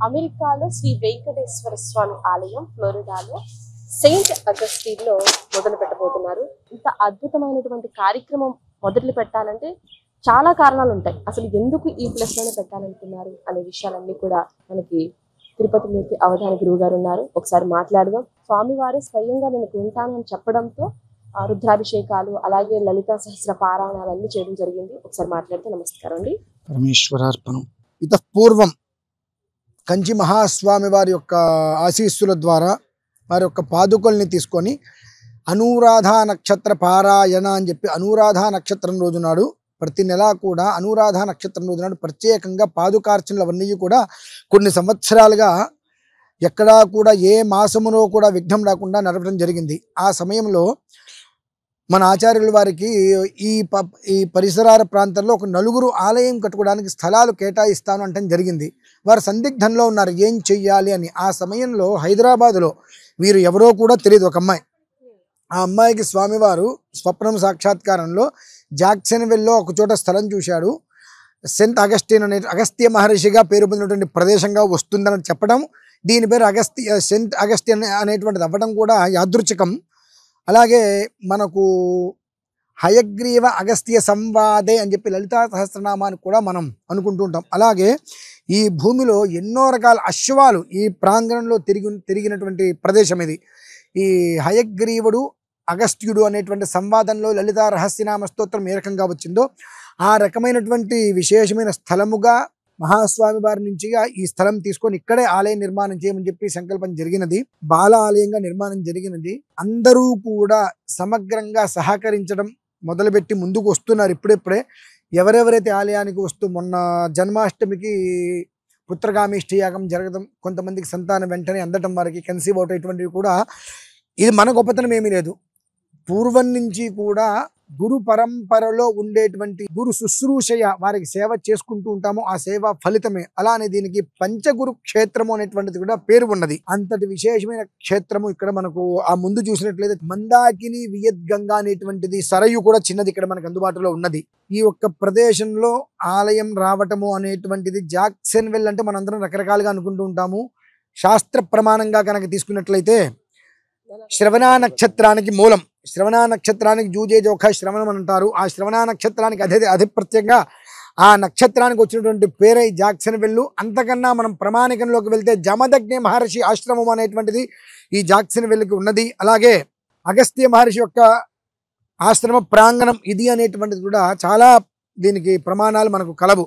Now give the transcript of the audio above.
అమెరికాలో శ్రీ వెంకటేశ్వర స్వామి ఆలయం ఫ్లోరిడాలో సెయింట్ అగస్టిన్లో మొదలు పెట్టబోతున్నారు. ఇంత అద్భుతమైనటువంటి కార్యక్రమం మొదలు పెట్టాలంటే చాలా కారణాలు ఉంటాయి. అసలు ఎందుకు ఈ ప్లేస్ లోనే పెట్టాలనుకున్నారు అనే విషయాలన్నీ కూడా మనకి తిరుపతి మూర్తి అవధాని గురువు గారు ఉన్నారు. ఒకసారి మాట్లాడదాం. స్వామివారే స్వయంగా నేను ఉంటాను అని చెప్పడంతో రుద్రాభిషేకాలు అలాగే లలితా సహస్ర పారాయణాలన్నీ చేయడం జరిగింది. ఒకసారి మాట్లాడితే నమస్కారం అండి. పరమేశ్వరార్పణం. ఇతః పూర్వం కంచి మహాస్వామి వారి యొక్క ఆశీస్సుల ద్వారా వారి యొక్క పాదుకల్ని తీసుకొని అనురాధ నక్షత్ర పారాయణ అని చెప్పి అనురాధ నక్షత్రం రోజు నాడు ప్రతి నెల కూడా అనురాధ నక్షత్రం రోజు నాడు ప్రత్యేకంగా పాదుకార్చనలు అవన్నీ కూడా కొన్ని సంవత్సరాలుగా ఎక్కడా కూడా ఏ మాసములో కూడా విఘ్నం రాకుండా నడపడం జరిగింది. ఆ సమయంలో మన ఆచార్యుల వారికి ఈ పరిసరాల ప్రాంతంలో ఒక నలుగురు ఆలయం కట్టుకోవడానికి స్థలాలు కేటాయిస్తాను అంటే జరిగింది. వారు సందిగ్ధంలో ఉన్నారు ఏం చెయ్యాలి అని. ఆ సమయంలో హైదరాబాదులో వీరు ఎవరో కూడా తెలియదు ఒక అమ్మాయి. ఆ అమ్మాయికి స్వామివారు స్వప్నం సాక్షాత్కారంలో జాక్సన్విల్లో ఒక చోట స్థలం చూశాడు. సెయింట్ అగస్టిన్ అనే అగస్త్య మహర్షిగా పేరు పొందినటువంటి ప్రదేశంగా వస్తుందని చెప్పడం, దీని పేరు సెయింట్ అగస్టిన్ అనేటువంటిది అవ్వడం కూడా యాదృచ్ఛికం. అలాగే మనకు హయగ్రీవ అగస్త్య సంవాదే అని చెప్పి లలితా సహస్రనామాన్ని కూడా మనం అనుకుంటూ ఉంటాం. అలాగే ఈ భూమిలో ఎన్నో రకాల అశ్వాలు ఈ ప్రాంగణంలో తిరిగినటువంటి ప్రదేశం ఇది. ఈ హయగ్రీవుడు అగస్త్యుడు అనేటువంటి సంవాదంలో లలితా రహస్యనామ స్తోత్రం ఏ రకంగా వచ్చిందో ఆ రకమైనటువంటి విశేషమైన స్థలముగా మహాస్వామి వారి నుంచిగా ఈ స్థలం తీసుకొని ఇక్కడే ఆలయ నిర్మాణం చేయమని చెప్పి సంకల్పం జరిగినది. బాల ఆలయంగా నిర్మాణం జరిగినది. అందరూ కూడా సమగ్రంగా సహకరించడం మొదలుపెట్టి ముందుకు వస్తున్నారు. ఇప్పుడే ఎవరెవరైతే ఆలయానికి వస్తూ మొన్న జన్మాష్టమికి పుత్రకామేష్టి యాగం జరగడం, కొంతమందికి సంతానం వెంటనే అందటం, వారికి కన్సీవ్ అవుట్ ఇటువంటివి కూడా ఇది మన గొప్పతనం ఏమీ లేదు. పూర్వం నుంచి కూడా గురు పరంపరలో ఉండేటువంటి గురు శుశ్రూషయ వారికి సేవ చేసుకుంటూ ఉంటాము. ఆ సేవ ఫలితమే. అలానే దీనికి పంచగురు క్షేత్రము అనేటువంటిది కూడా పేరు ఉన్నది. అంతటి విశేషమైన క్షేత్రము ఇక్కడ మనకు ఆ ముందు చూసినట్లయితే మందాకిని వియద్గంగా అనేటువంటిది సరయు కూడా చిన్నది ఇక్కడ మనకు అందుబాటులో ఉన్నది. ఈ ఒక్క ప్రదేశంలో ఆలయం రావటము అనేటువంటిది జాక్సన్విల్ అంటే మనందరం రకరకాలుగా అనుకుంటూ ఉంటాము. శాస్త్ర ప్రమాణంగా కనుక తీసుకున్నట్లయితే శ్రవణ నక్షత్రానికి మూలం. శ్రవణ నక్షత్రానికి జూజే జోఖ శ్రవణం అని అంటారు. ఆ శ్రవణ నక్షత్రానికి అధిప్రత్యంగా ఆ నక్షత్రానికి వచ్చినటువంటి పేరై జాక్సన్విల్. అంతకన్నా మనం ప్రమాణికంలోకి వెళ్తే జమదగ్ని మహర్షి ఆశ్రమం అనేటువంటిది ఈ జాక్సన్విల్కి ఉన్నది. అలాగే అగస్త్య మహర్షి యొక్క ఆశ్రమ ప్రాంగణం ఇది అనేటువంటిది కూడా చాలా దీనికి ప్రమాణాలు మనకు కలవు.